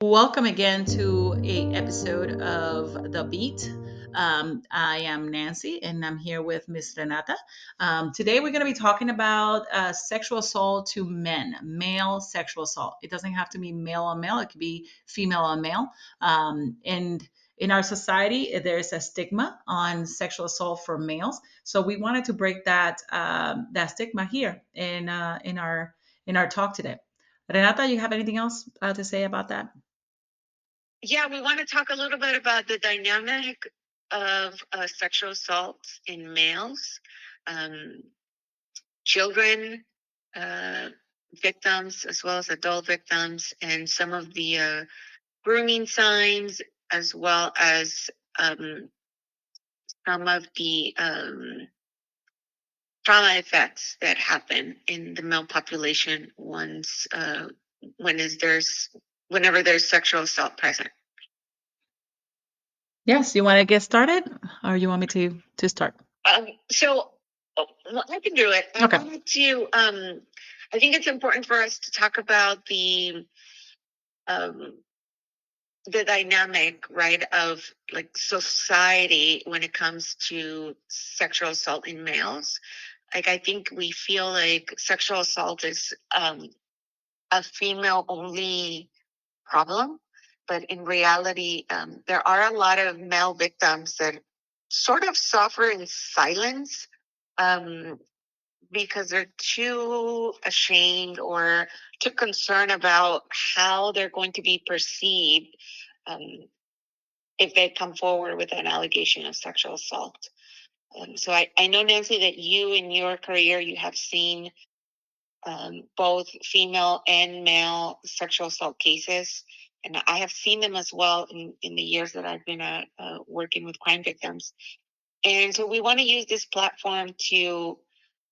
Welcome again to a episode of The Beat. I am Nancy, and I'm here with Miss Renata. Today, we're going to be talking about sexual assault to men, male sexual assault. It doesn't have to be male on male; it could be female on male. And in our society, there's a stigma on sexual assault for males. So we wanted to break that stigma here in our talk today. Renata, you have anything else to say about that? Yeah, we want to talk a little bit about the dynamic of sexual assault in males, um, children, uh, victims, as well as adult victims, and some of the grooming signs, as well as um, some of the trauma effects that happen in the male population when is there's whenever there's sexual assault present. Yes, you want to get started, or you want me to start? Well, I can do it. I Okay. wanted to. I think it's important for us to talk about um, the dynamic, right, of like society when it comes to sexual assault in males. Like, I think we feel like sexual assault is a female only problem, but in reality, there are a lot of male victims that sort of suffer in silence. Um, because they're too ashamed or too concerned about how they're going to be perceived um, if they come forward with an allegation of sexual assault. So I know, Nancy, that you in your career, you have seen both female and male sexual assault cases. And I have seen them as well in the years that I've been working with crime victims. And so we want to use this platform to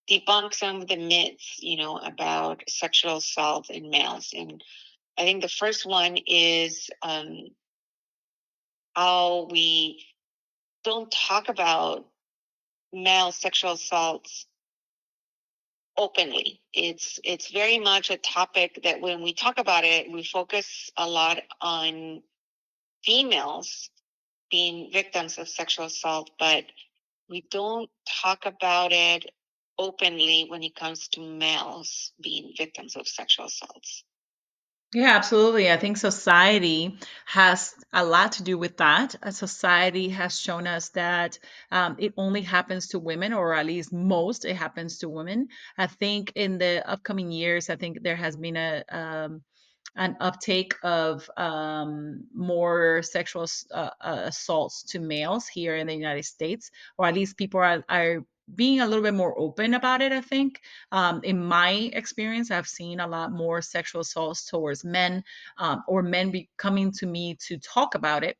debunk some of the myths, about sexual assault in males. And I think the first one is how we don't talk about male sexual assaults openly. It's very much a topic that when we talk about it, we focus a lot on females being victims of sexual assault, but we don't talk about it openly when it comes to males being victims of sexual assaults. Yeah, absolutely. I think society has a lot to do with that. Society has shown us that it only happens to women, or at least most it happens to women. I think in the upcoming years, I think there has been an uptake of more sexual assaults to males here in the United States, or at least people are being a little bit more open about it. I think in my experience, I've seen a lot more sexual assaults towards men, or men coming to me to talk about it.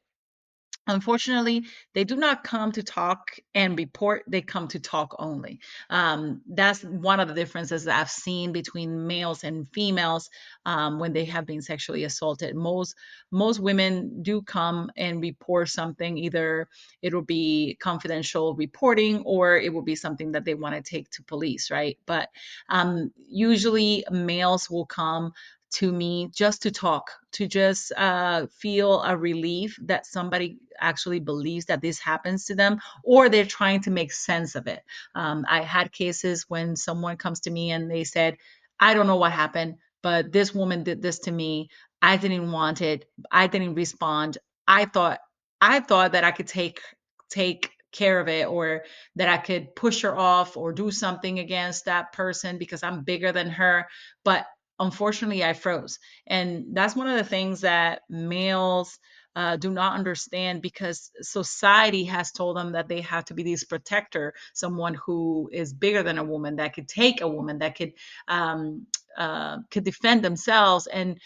Unfortunately, they do not come to talk and report, they come to talk only. That's one of the differences that I've seen between males and females when they have been sexually assaulted. Most women do come and report something. Either it will be confidential reporting, or it will be something that they want to take to police, right? But usually males will come to me just to talk, to just feel a relief that somebody actually believes that this happens to them, or they're trying to make sense of it. I had cases when someone comes to me and they said, I don't know what happened, but this woman did this to me. I didn't want it. I didn't respond. I thought I thought that I could take care of it, or that I could push her off or do something against that person because I'm bigger than her. But unfortunately, I froze. And that's one of the things that males do not understand, because society has told them that they have to be this protector, someone who is bigger than a woman, that could take a woman, that could defend themselves. And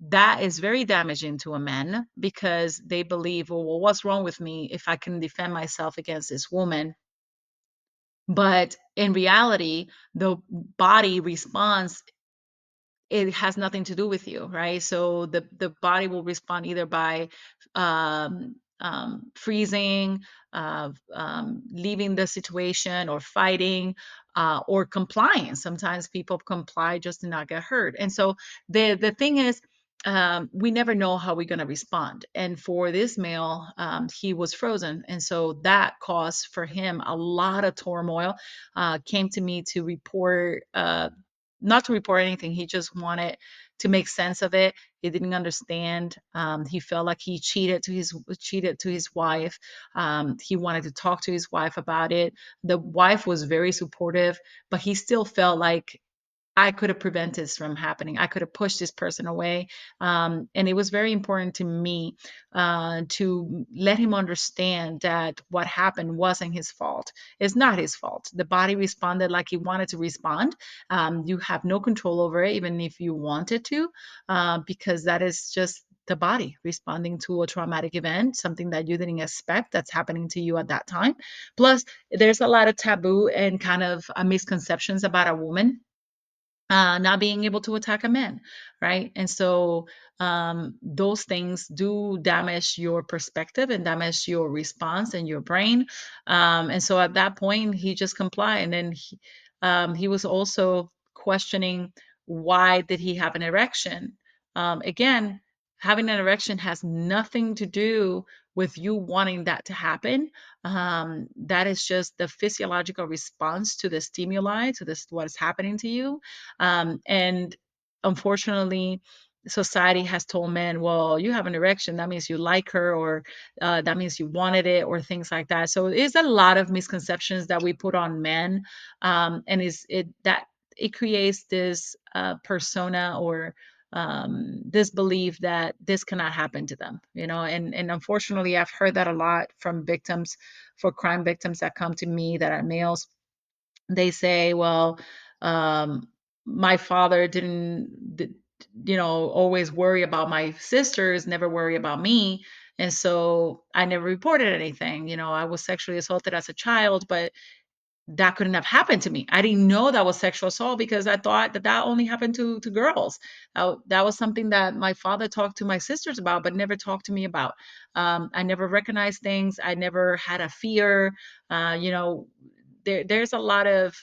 that is very damaging to a man, because they believe, well, what's wrong with me if I can defend myself against this woman? But in reality, the body responds, it has nothing to do with you, right? So the body will respond either by freezing, leaving the situation, or fighting, or complying. Sometimes people comply just to not get hurt. And so the thing is, we never know how we're going to respond. And for this male, he was frozen. And so that caused for him a lot of turmoil. Came to me to report, not to report anything. He just wanted to make sense of it. He didn't understand. He felt like he cheated to his wife. He wanted to talk to his wife about it. The wife was very supportive, but he still felt like I could have prevented this from happening. I could have pushed this person away. And it was very important to me to let him understand that what happened wasn't his fault. It's not his fault. The body responded like he wanted to respond. You have no control over it, even if you wanted to, because that is just the body responding to a traumatic event, something that you didn't expect that's happening to you at that time. Plus, there's a lot of taboo and kind of misconceptions about a woman not being able to attack a man, right? And so those things do damage your perspective and damage your response and your brain. And so at that point, he just complied. And then he was also questioning why did he have an erection? Again, having an erection has nothing to do with you wanting that to happen. That is just the physiological response to the stimuli, to this what is happening to you. And unfortunately, society has told men, well, you have an erection, that means you like her, or that means you wanted it, or things like that. So there's a lot of misconceptions that we put on men, and is it that it creates this persona or this belief that this cannot happen to them, and unfortunately, I've heard that a lot from victims, for crime victims that come to me that are males. They say, well, um, my father didn't always worry about my sisters, never worry about me. And so I never reported anything. I was sexually assaulted as a child, but that couldn't have happened to me. I didn't know that was sexual assault because I thought that only happened to girls. That was something that my father talked to my sisters about, but never talked to me about. I never recognized things. I never had a fear. There's a lot of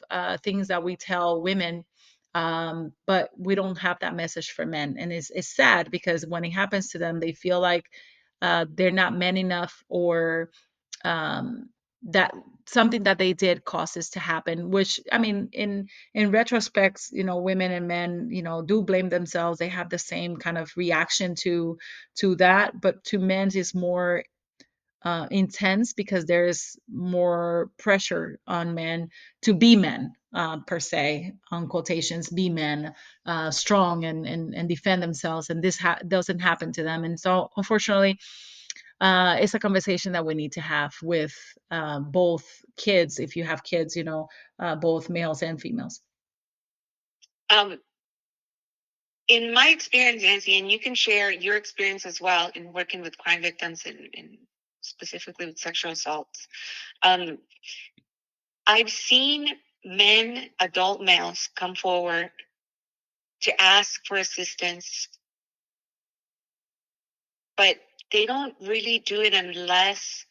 things that we tell women, but we don't have that message for men. And it's sad because when it happens to them, they feel like they're not men enough, or that something that they did causes to happen, which, I mean, in retrospect, women and men, do blame themselves. They have the same kind of reaction to that, but to men is more intense because there's more pressure on men to be men, per se, on quotations, be men, strong and defend themselves, and this doesn't happen to them. And so unfortunately, it's a conversation that we need to have with both kids, if you have kids, both males and females. Um, in my experience, Nancy, and you can share your experience as well in working with crime victims and specifically with sexual assaults. Um, I've seen men, adult males, come forward to ask for assistance, but they don't really do it unless,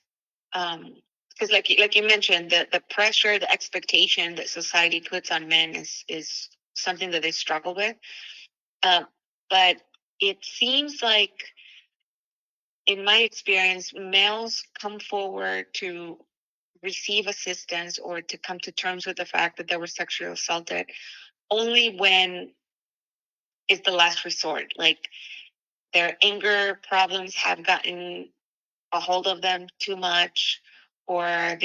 because like you mentioned, the pressure, the expectation that society puts on men is something that they struggle with. Uh, but it seems like, in my experience, males come forward to receive assistance or to come to terms with the fact that they were sexually assaulted only when it's the last resort. Like their anger problems have gotten a hold of them too much, or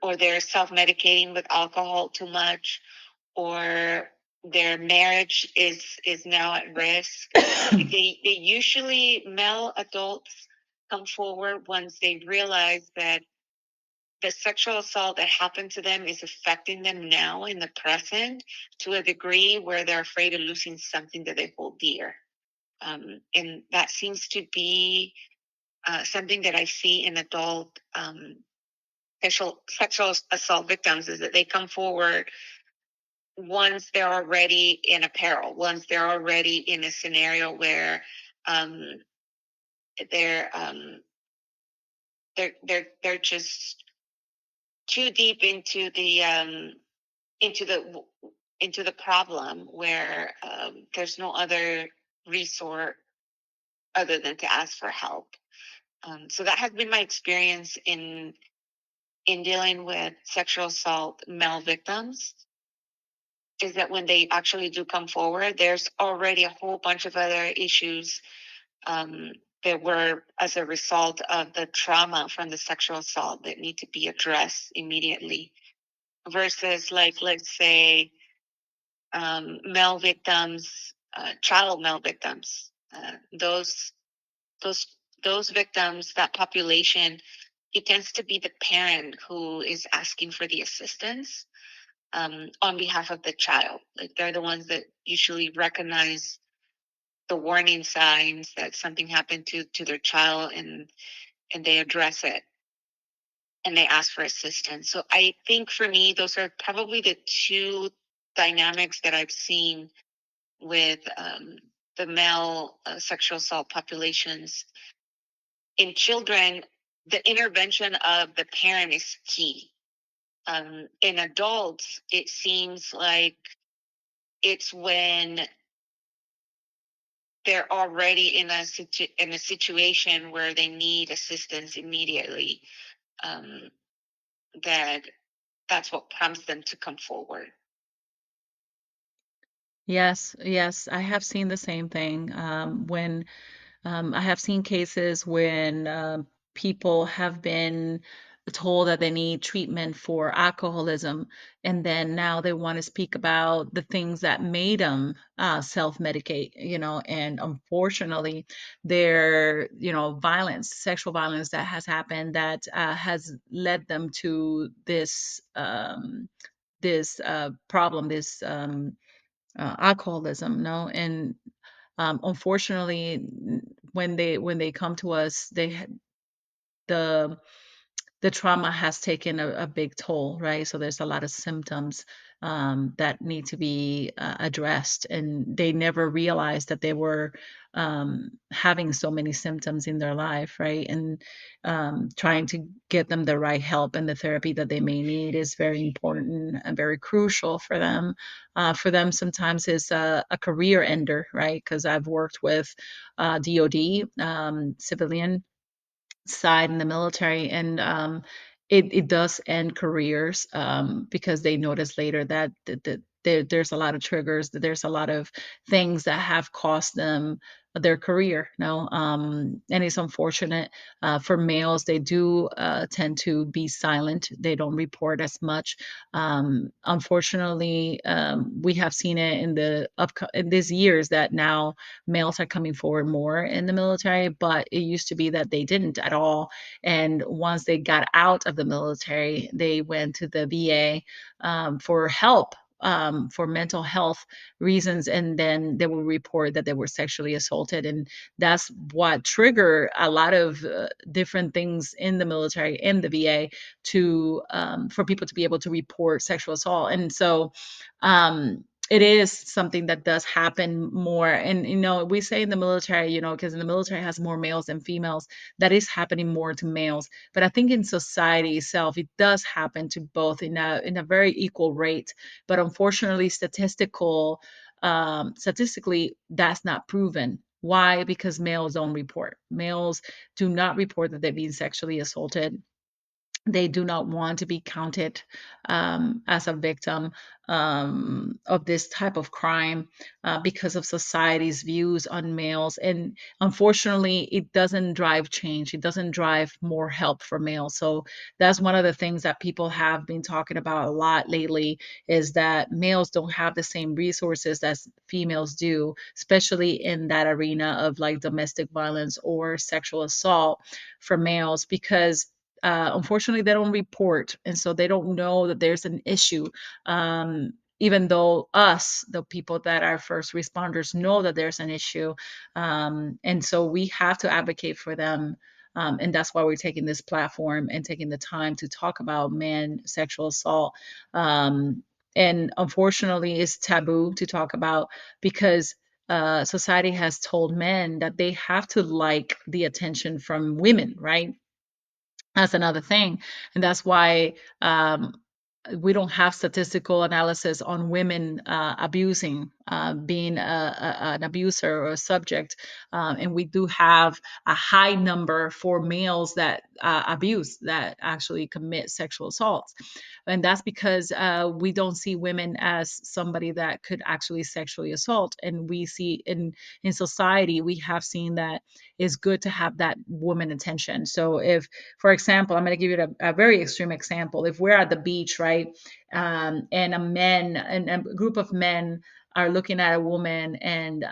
or they're self-medicating with alcohol too much, or their marriage is now at risk. They usually, male adults come forward once they realize that the sexual assault that happened to them is affecting them now in the present to a degree where they're afraid of losing something that they hold dear. And that seems to be something that I see in adult sexual assault victims, is that they come forward once they're already in a peril, once they're already in a scenario where um, they're they're just too deep into the into the problem where there's no other. resort other than to ask for help. So that has been my experience in dealing with sexual assault male victims, is that when they actually do come forward, there's already a whole bunch of other issues um, that were as a result of the trauma from the sexual assault that need to be addressed immediately, versus, like, let's say, male victims, child male victims. Those those victims, that population, it tends to be the parent who is asking for the assistance on behalf of the child. Like, they're the ones that usually recognize the warning signs that something happened to their child, and they address it and they ask for assistance. So I think for me, those are probably the two dynamics that I've seen with the male sexual assault populations. In children, the intervention of the parent is key. In adults, it seems like it's when they're already in a situation where they need assistance immediately, um, that that's what prompts them to come forward. Yes, yes, I have seen the same thing. When I have seen cases when people have been told that they need treatment for alcoholism, and then now they want to speak about the things that made them self-medicate, and unfortunately, violence, sexual violence that has happened that has led them to this problem, this alcoholism, no, and unfortunately, when they come to us, the the trauma has taken a big toll, right? So there's a lot of symptoms that need to be addressed, and they never realized that they were having so many symptoms in their life, right? And trying to get them the right help and the therapy that they may need is very important and very crucial for them. For them, sometimes it's a career ender, right? Because I've worked with DoD, civilian side in the military, and it does end careers because they notice later that there's a lot of triggers, that there's a lot of things that have cost them their career. No, and it's unfortunate. For males, they do tend to be silent. They don't report as much. Unfortunately, we have seen it in these years that now males are coming forward more in the military, but it used to be that they didn't at all. And once they got out of the military, they went to the VA for help. For mental health reasons, and then they will report that they were sexually assaulted, and that's what trigger a lot of different things in the military and the VA to for people to be able to report sexual assault. And so it is something that does happen more. And we say in the military, because in the military has more males than females, that is happening more to males. But I think in society itself, it does happen to both in a very equal rate. But unfortunately, statistically, that's not proven. Why? Because males don't report. Males do not report that they're being sexually assaulted. They do not want to be counted as a victim of this type of crime because of society's views on males. And unfortunately, it doesn't drive change. It doesn't drive more help for males. So that's one of the things that people have been talking about a lot lately, is that males don't have the same resources as females do, especially in that arena of like domestic violence or sexual assault for males, because unfortunately they don't report, and so they don't know that there's an issue, even though us, the people that are first responders, know that there's an issue. And so we have to advocate for them. And that's why we're taking this platform and taking the time to talk about men sexual assault. And unfortunately it's taboo to talk about, because society has told men that they have to like the attention from women, right? That's another thing. And that's why we don't have statistical analysis on women abusing, being an abuser or a subject, and we do have a high number for males that abuse, that actually commit sexual assaults, and that's because we don't see women as somebody that could actually sexually assault, and we see in society we have seen that it's good to have that woman attention. So if, for example, I'm going to give you a very extreme example. If we're at the beach, right, and a group of men are looking at a woman and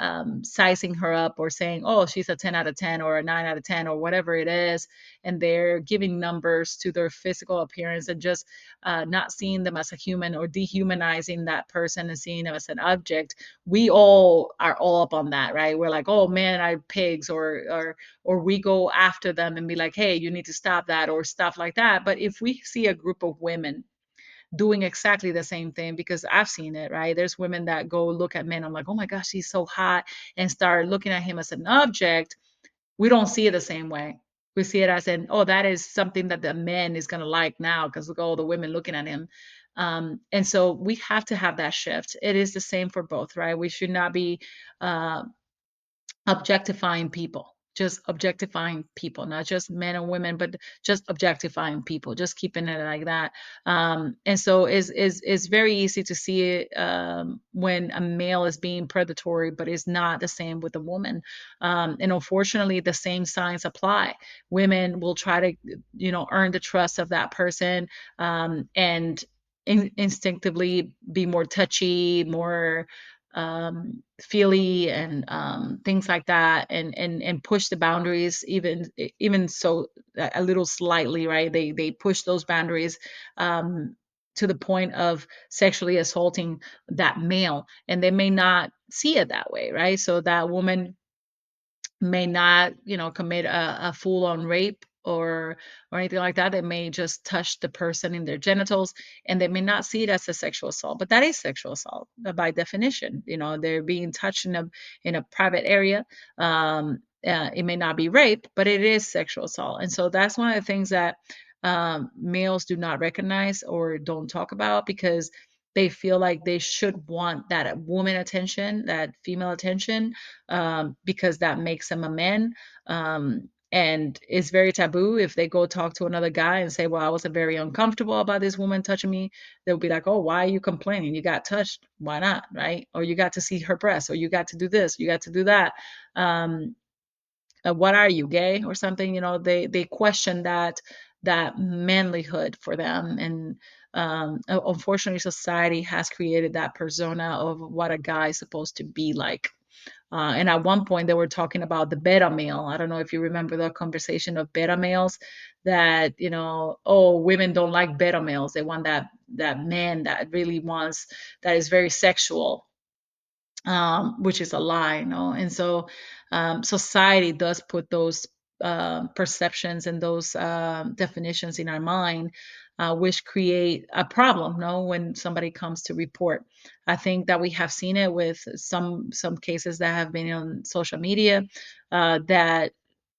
sizing her up or saying, oh, she's a 10 out of 10 or a 9 out of 10 or whatever it is, and they're giving numbers to their physical appearance and just not seeing them as a human or dehumanizing that person and seeing them as an object, we all are all up on that, right? We're like, oh man, are pigs, or we go after them and be like, hey, you need to stop that or stuff like that. But if we see a group of women doing exactly the same thing, because I've seen it, right? There's women that go look at men. I'm like, oh my gosh, he's so hot, and start looking at him as an object. We don't see it the same way. We see it as in, oh, that is something that the man is going to like now because look at all the women looking at him. And so we have to have that shift. It is the same for both, right? We should not be uh, objectifying people, just objectifying people, not just men and women, but just objectifying people, just keeping it like that. And so is very easy to see it when a male is being predatory, but it's not the same with a woman. And unfortunately the same signs apply. Women will try to, earn the trust of that person, and instinctively be more touchy, more feely, and things like that, and push the boundaries, even so a little slightly, right? They push those boundaries to the point of sexually assaulting that male, and they may not see it that way, right? So that woman may not, commit a full-on rape or anything like that. They may just touch the person in their genitals, and they may not see it as a sexual assault, but that is sexual assault by definition. They're being touched in a private area. It may not be rape, but it is sexual assault, and so that's one of the things that males do not recognize or don't talk about, because they feel like they should want that woman attention, that female attention, because that makes them a man. And it's very taboo. If they go talk to another guy and say, well, I was very uncomfortable about this woman touching me, they'll be like, oh, why are you complaining? You got touched. Why not? Right? Or you got to see her breasts, or you got to do this, you got to do that. Um, what are you, gay or something? They question that manlyhood for them. And unfortunately society has created that persona of what a guy is supposed to be like. And at one point, they were talking about the beta male. I don't know if you remember the conversation of beta males, that, oh, women don't like beta males. They want that man that really wants, that is very sexual, which is a lie, And so society does put those perceptions and those definitions in our mind, which create a problem, no, when somebody comes to report. I think that we have seen it with some cases that have been on social media, that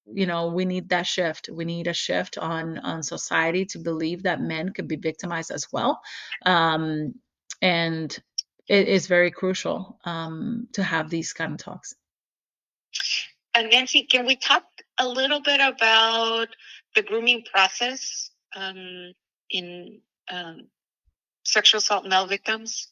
we need that shift. We need a shift on society to believe that men could be victimized as well. Um, and it is very crucial to have these kind of talks. And Nancy, can we talk a little bit about the grooming process in sexual assault male victims?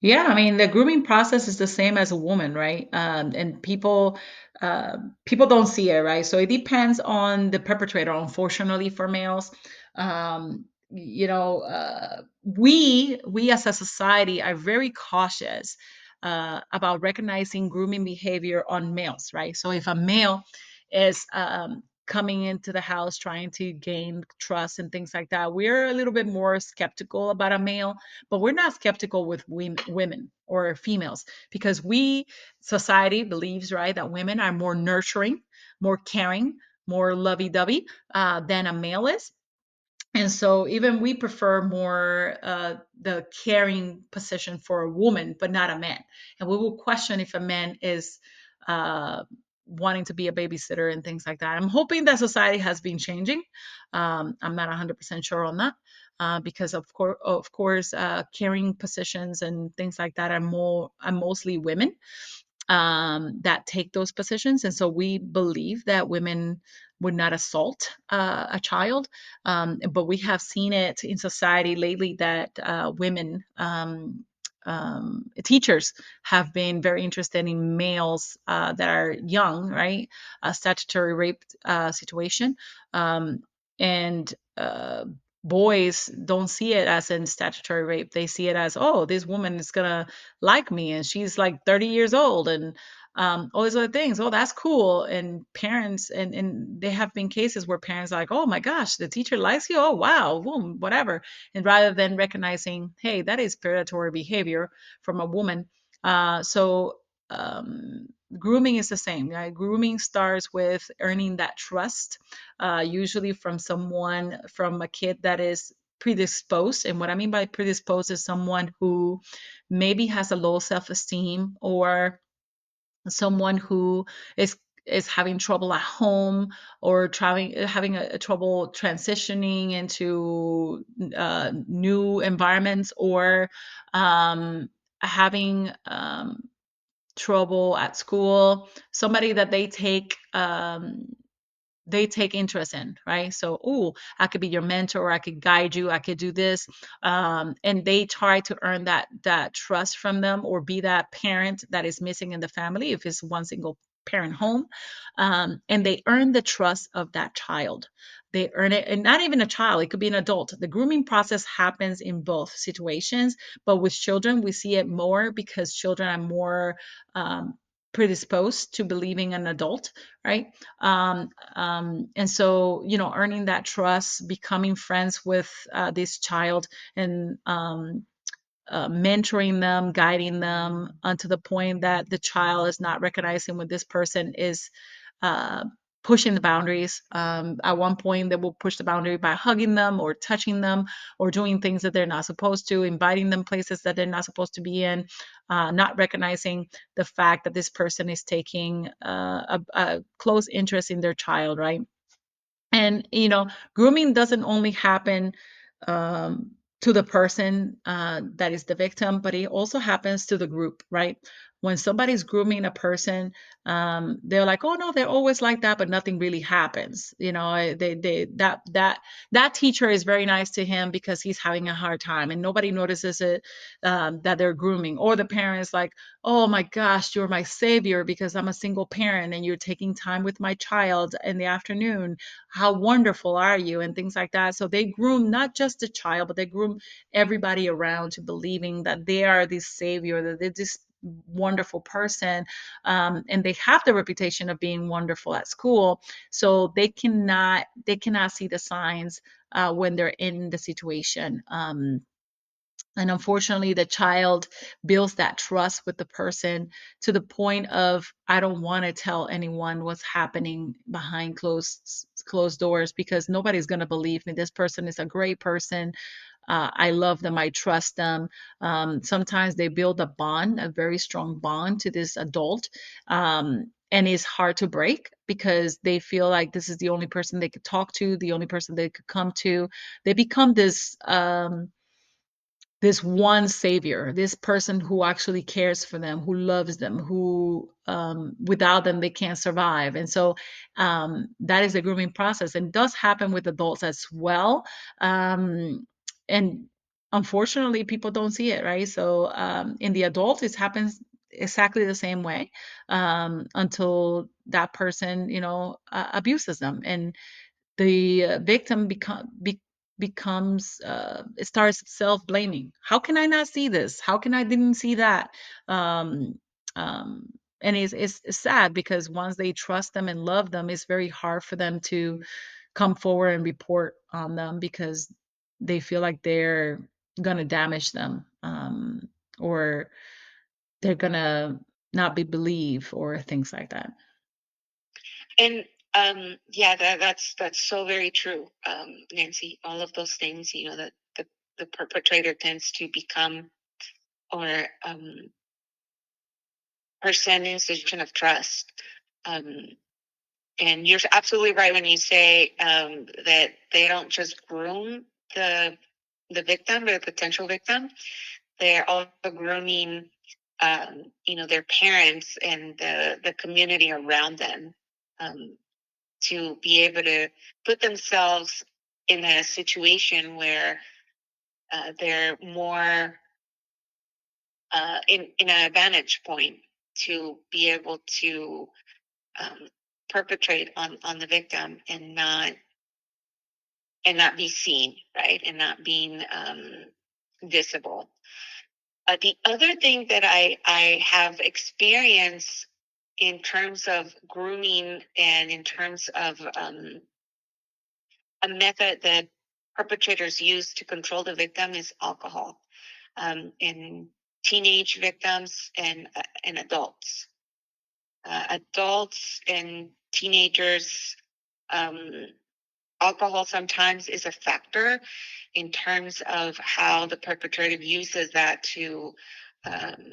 Yeah, I mean, the grooming process is the same as a woman, right? And people don't see it, right? So it depends on the perpetrator. Unfortunately, for males, we as a society are very cautious about recognizing grooming behavior on males, right? So if a male is coming into the house trying to gain trust and things like that, we're a little bit more skeptical about a male, but we're not skeptical with women or females, because we society believes, right, that women are more nurturing, more caring, more lovey-dovey than a male is. And so even we prefer more the caring position for a woman, but not a man. And we will question if a man is uh, wanting to be a babysitter and things like that. I'm hoping that society has been changing. I'm not 100% sure on that. because of course, caring positions and things like that are mostly women that take those positions. And so we believe that women would not assault a child. But we have seen it in society lately that women, teachers, have been very interested in males that are young, right? A statutory rape situation. And boys don't see it as in statutory rape. They see it as, oh, this woman is going to like me and she's like 30 years old and all these other things. Oh, that's cool. And parents, and there have been cases where parents are like, oh my gosh, the teacher likes you. Oh, wow, boom, whatever. And rather than recognizing, hey, that is predatory behavior from a woman. So grooming is the same. Right? Grooming starts with earning that trust, usually from someone, from a kid that is predisposed. And what I mean by predisposed is someone who maybe has a low self-esteem, or someone who is having trouble at home, or having a trouble transitioning into new environments, or having trouble at school, somebody that they take interest in, right? So, oh, I could be your mentor, or I could guide you, I could do this. And they try to earn that trust from them, or be that parent that is missing in the family if it's one single parent home. And they earn the trust of that child. They earn it, and not even a child, it could be an adult. The grooming process happens in both situations, but with children, we see it more because children are more predisposed to believing an adult, right? And so, earning that trust, becoming friends with this child, and mentoring them, guiding them, to the point that the child is not recognizing when this person is uh, pushing the boundaries. At one point, they will push the boundary by hugging them, or touching them, or doing things that they're not supposed to, inviting them places that they're not supposed to be in, not recognizing the fact that this person is taking a close interest in their child, right? And grooming doesn't only happen um, to the person that is the victim, but it also happens to the group, right? When somebody's grooming a person, they're like, oh no, they're always like that, but nothing really happens. That teacher is very nice to him because he's having a hard time, and nobody notices it, that they're grooming. Or the parents like, oh my gosh, you're my savior because I'm a single parent and you're taking time with my child in the afternoon. How wonderful are you? And things like that. So they groom not just the child, but they groom everybody around to believing that they are this savior, that they're this wonderful person. And they have the reputation of being wonderful at school. So they cannot see the signs when they're in the situation. And unfortunately, the child builds that trust with the person to the point of, I don't want to tell anyone what's happening behind closed doors, because nobody's going to believe me. This person is a great person. I love them. I trust them. Sometimes they build a bond, a very strong bond to this adult. And it's hard to break because they feel like this is the only person they could talk to, the only person they could come to. They become this one savior, this person who actually cares for them, who loves them, who without them they can't survive. And so that is the grooming process, and does happen with adults as well. And unfortunately, people don't see it, right? So in the adult, it happens exactly the same way, until that person, abuses them, and the victim becomes starts self-blaming. How can I not see this? How can I didn't see that? um, um, and it's sad because once they trust them and love them, it's very hard for them to come forward and report on them, because they feel like they're gonna damage them, or they're gonna not be believed, or things like that. And yeah, that's so very true, Nancy. All of those things, that the perpetrator tends to become, or person in position of trust. Um, and you're absolutely right when you say that they don't just groom the the victim or the potential victim, they're also grooming, their parents and the community around them, um, to be able to put themselves in a situation where they're more in an advantage point to be able to um, perpetrate on the victim and not be seen, right, and not being visible. The other thing that I have experienced in terms of grooming and in terms of a method that perpetrators use to control the victim is alcohol, in teenage victims and adults. Adults and teenagers, um, alcohol sometimes is a factor in terms of how the perpetrator uses that um,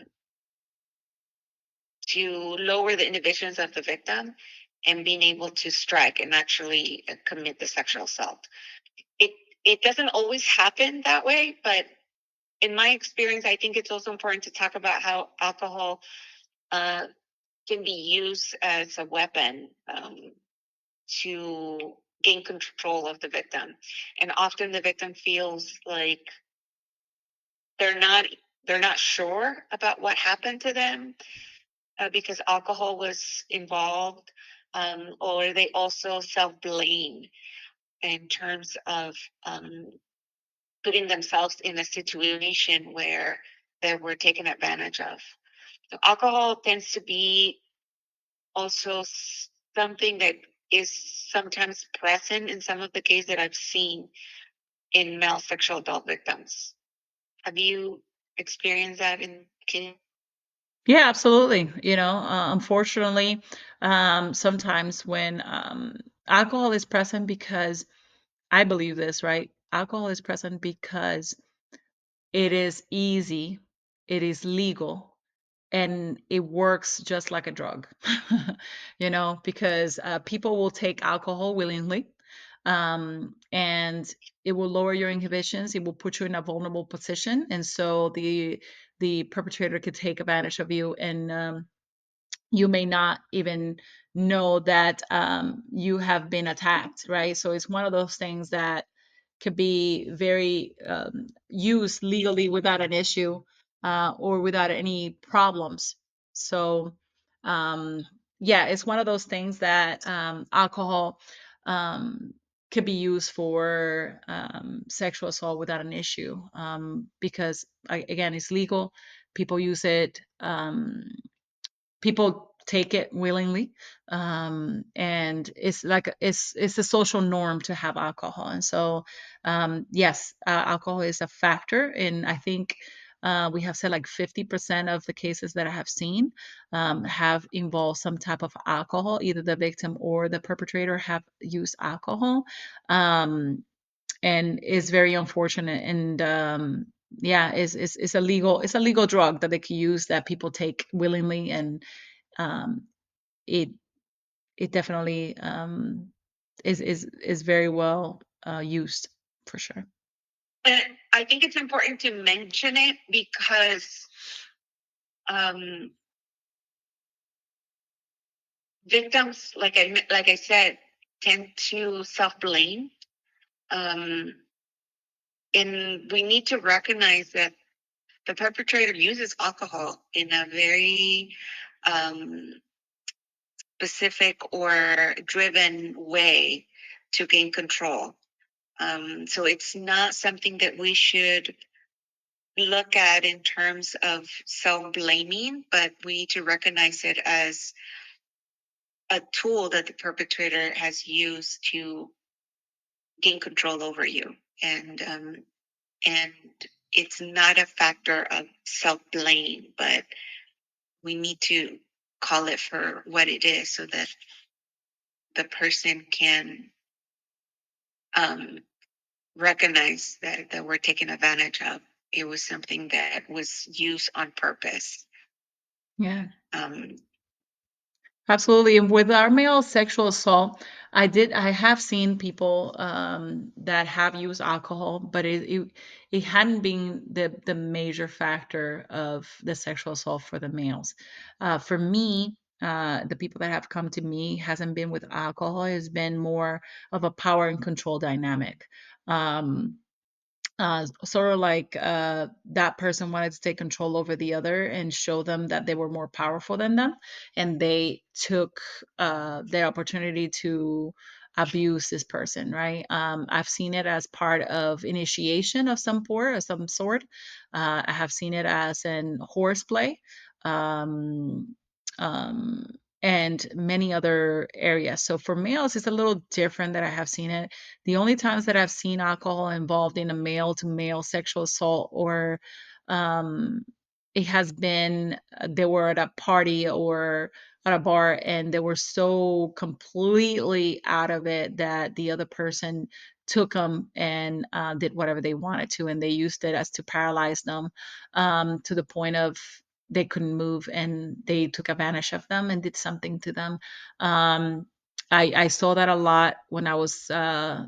to lower the inhibitions of the victim and being able to strike and actually commit the sexual assault. It it doesn't always happen that way, but in my experience, I think it's also important to talk about how alcohol uh, can be used as a weapon, to gain control of the victim. And often the victim feels like they're not they're not sure about what happened to them, because alcohol was involved, or they also self blame in terms of um, putting themselves in a situation where they were taken advantage of. So alcohol tends to be also something that is sometimes present in some of the cases that I've seen in male sexual adult victims. Have you experienced that in Kenya? Yeah, absolutely. Unfortunately, sometimes when alcohol is present, because I believe this, right? Alcohol is present because it is easy, it is legal, and it works just like a drug. Because people will take alcohol willingly, and it will lower your inhibitions, it will put you in a vulnerable position, and so the perpetrator could take advantage of you, and you may not even know that you have been attacked, right? So it's one of those things that could be very used legally without an issue, or without any problems. So, um, yeah, it's one of those things that alcohol um, could be used for sexual assault without an issue, because, again, it's legal. People use it. People take it willingly, and it's like it's a social norm to have alcohol, and so yes, alcohol is a factor, and I think we have said like 50% of the cases that I have seen have involved some type of alcohol. Either the victim or the perpetrator have used alcohol, um, and is very unfortunate, and yeah, it's a legal drug that they can use, that people take willingly, and um, it it definitely is very well used, for sure. And I think it's important to mention it because um, victims, like I said, tend to self blame, um, and we need to recognize that the perpetrator uses alcohol in a very um, specific or driven way to gain control. So it's not something that we should look at in terms of self blaming, but we need to recognize it as a tool that the perpetrator has used to gain control over you. And it's not a factor of self blame, but we need to call it for what it is so that the person can um, recognize that we're taken advantage of. It was something that was used on purpose. Yeah. Um, Absolutely. And with our male sexual assault, I have seen people that have used alcohol, but it hadn't been the major factor of the sexual assault for the males. For me, the people that have come to me hasn't been with alcohol, it's been more of a power and control dynamic. Um, sort of like that person wanted to take control over the other and show them that they were more powerful than them, and they took their opportunity to abuse this person, right? I've seen it as part of initiation of some sort. I have seen it as an horseplay. Um, um, and many other areas. So for males, it's a little different that I have seen it. The only times that I've seen alcohol involved in a male to male sexual assault, or um, it has been they were at a party or at a bar and they were so completely out of it that the other person took them and did whatever they wanted to, and they used it as to paralyze them, to the point of they couldn't move, and they took advantage of them and did something to them. Um, I saw that a lot when I was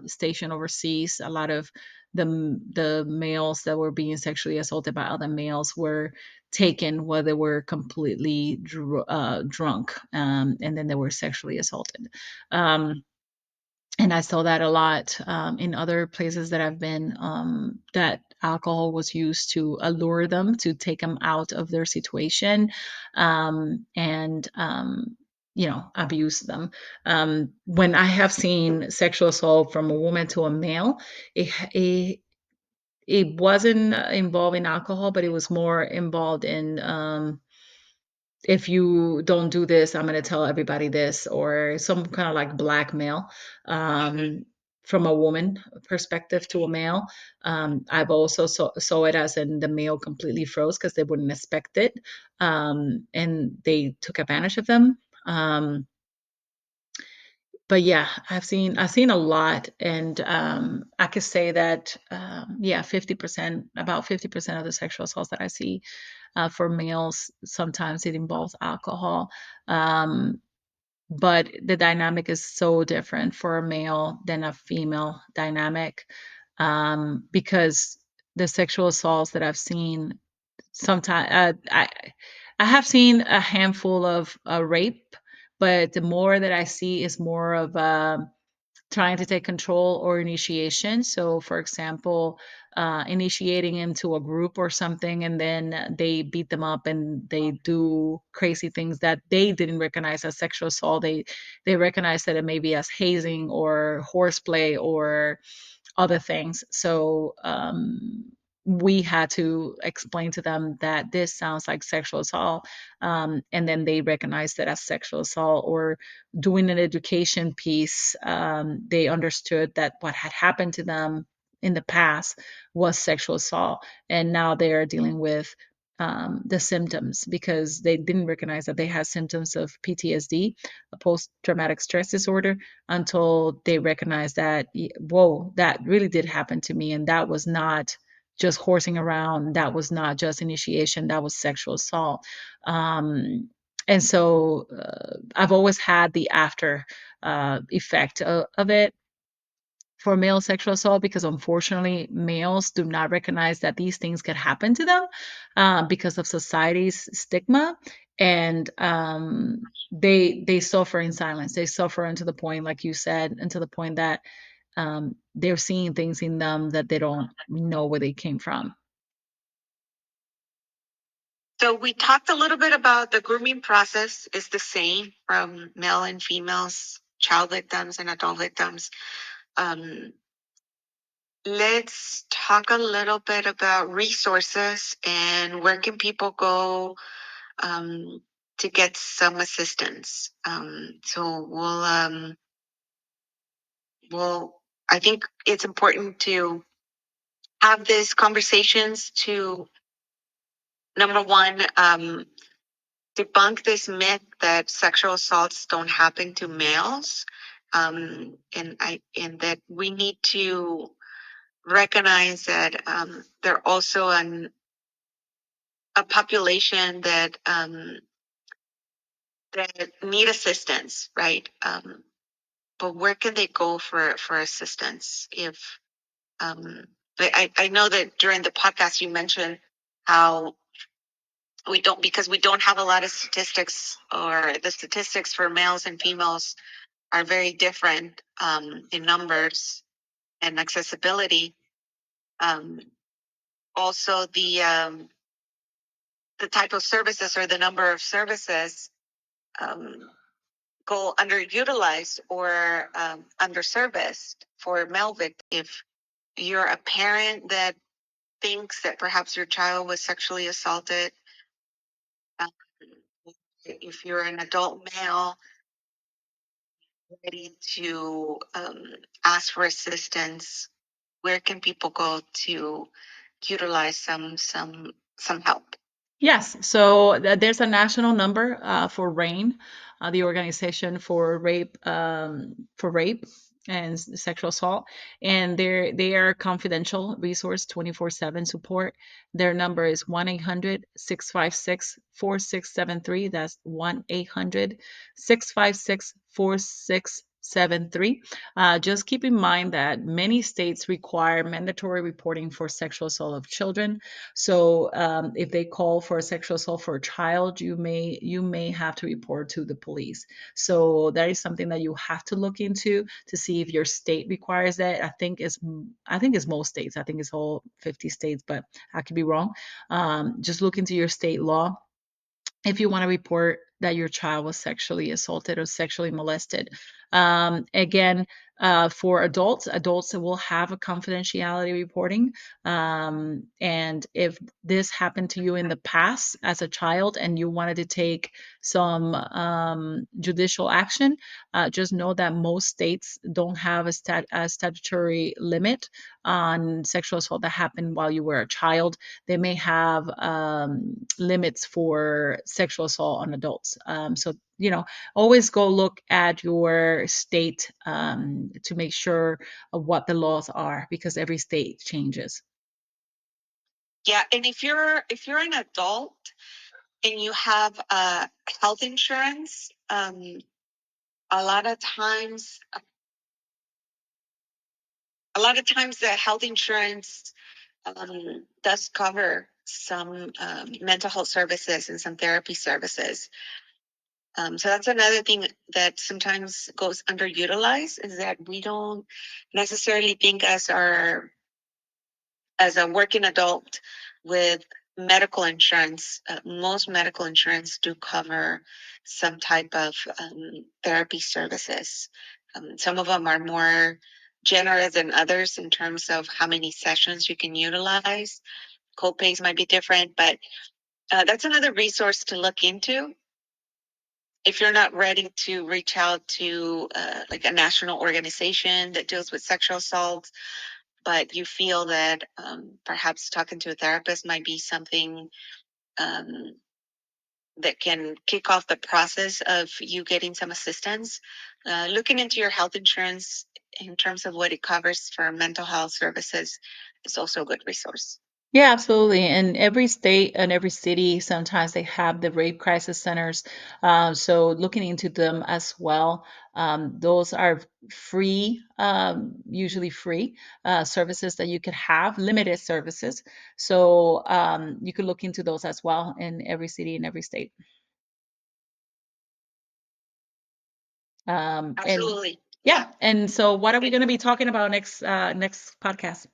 stationed overseas. A lot of the males that were being sexually assaulted by other males were taken while they were completely drunk, and then they were sexually assaulted. Um, and I saw that a lot in other places that I've been, that alcohol was used to allure them, to take them out of their situation, and abuse them. When I have seen sexual assault from a woman to a male, it it wasn't involving alcohol, but it was more involved in, if you don't do this, I'm going to tell everybody this, or some kind of like blackmail, um, from a woman perspective to a male. I've also saw it as in the male completely froze because they wouldn't expect it, and they took advantage of them. Um, but yeah, I've seen a lot, and I could say that, yeah, 50%, about 50% of the sexual assaults that I see for males, sometimes it involves alcohol. Um, but the dynamic is so different for a male than a female dynamic, because the sexual assaults that I've seen, sometimes I have seen a handful of rape, but the more that I see is more of trying to take control or initiation. So, for example, initiating into a group or something, and then they beat them up and they do crazy things that they didn't recognize as sexual assault. They recognize that it may be as hazing or horseplay or other things. So we had to explain to them that this sounds like sexual assault, and then they recognized it as sexual assault. Or doing an education piece, they understood that what had happened to them in the past was sexual assault, and now they are dealing with the symptoms, because they didn't recognize that they had symptoms of PTSD, a post traumatic stress disorder, until they recognized that, whoa, that really did happen to me, and that was not just horsing around, that was not just initiation, that was sexual assault. And so I've always had the after effect of it for male sexual assault, because unfortunately males do not recognize that these things could happen to them, because of society's stigma, and they suffer in silence. They suffer unto the point, like you said, until the point that they're seeing things in them that they don't know where they came from. So we talked a little bit about the grooming process is the same from male and females, child victims and adult victims. Um, let's talk a little bit about resources and where can people go um, to get some assistance. So we'll. I think it's important to have these conversations to, number one, debunk this myth that sexual assaults don't happen to males, and that we need to recognize that they're also a population that that need assistance, right? But where can they go for assistance if I know that during the podcast you mentioned how we don't, because we don't have a lot of statistics, or the statistics for males and females are very different in numbers and accessibility. Um, Also, the type of services or the number of services um, go underutilized or underserviced for male victims. If you're a parent that thinks that perhaps your child was sexually assaulted, um, if you're an adult male ready to ask for assistance, where can people go to utilize some help? Yes, so there's a national number for RAIN, the organization for rape and sexual assault, and they are confidential resource 24/7 support. Their number is 1-800-656-4673. That's 1-800-656-4673. Just keep in mind that many states require mandatory reporting for sexual assault of children. So if they call for a sexual assault for a child, you may have to report to the police. So that is something that you have to look into to see if your state requires that. I think it's most states. I think it's all 50 states, but I could be wrong. Just look into your state law if you want to report that your child was sexually assaulted or sexually molested. Again, for adults will have a confidentiality reporting. And if this happened to you in the past as a child and you wanted to take some judicial action, just know that most states don't have a statutory limit on sexual assault that happened while you were a child. They may have limits for sexual assault on adults. So, always go look at your state to make sure of what the laws are because every state changes. Yeah, and if you're an adult and you have health insurance, a lot of times, the health insurance does cover some mental health services and some therapy services. So that's another thing that sometimes goes underutilized, is that we don't necessarily think as a working adult with medical insurance. Most medical insurance do cover some type of therapy services. Some of them are more generous than others in terms of how many sessions you can utilize. Copays might be different, but that's another resource to look into if you're not ready to reach out to like a national organization that deals with sexual assault, but you feel that perhaps talking to a therapist might be something um, that can kick off the process of you getting some assistance. Looking into your health insurance in terms of what it covers for mental health services is also a good resource. Yeah, absolutely. And every state and every city, sometimes they have the rape crisis centers. So looking into them as well. Those are free, usually free services that you could have, limited services. So you could look into those as well in every city and every state. And Absolutely. yeah, Yeah. and so what are we Okay. going to be talking about next podcast?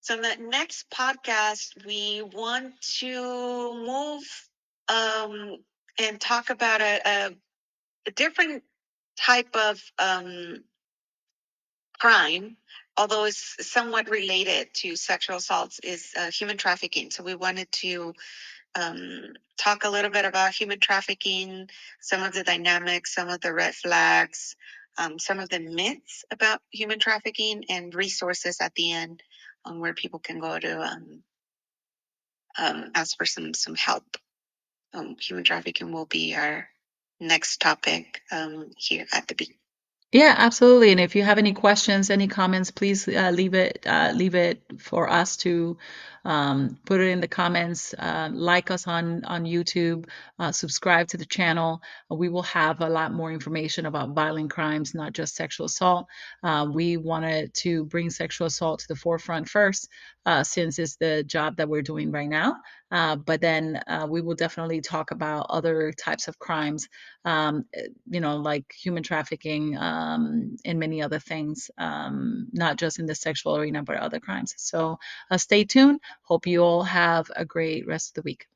So in the next podcast, we want to move um, and talk about a different type of crime, although it's somewhat related to sexual assaults, is human trafficking. So we wanted to talk a little bit about human trafficking, some of the dynamics, some of the red flags, some of the myths about human trafficking, and resources at the end on where people can go to ask for some help. Human trafficking will be our next topic here at the beat. Yeah, absolutely. And if you have any questions, any comments, please leave it for us to Put it in the comments. Like us on YouTube. Subscribe to the channel. We will have a lot more information about violent crimes, not just sexual assault. We wanted to bring sexual assault to the forefront first, since it's the job that we're doing right now. But then we will definitely talk about other types of crimes, like human trafficking, and many other things, not just in the sexual arena, but other crimes. So stay tuned. Hope you all have a great rest of the week.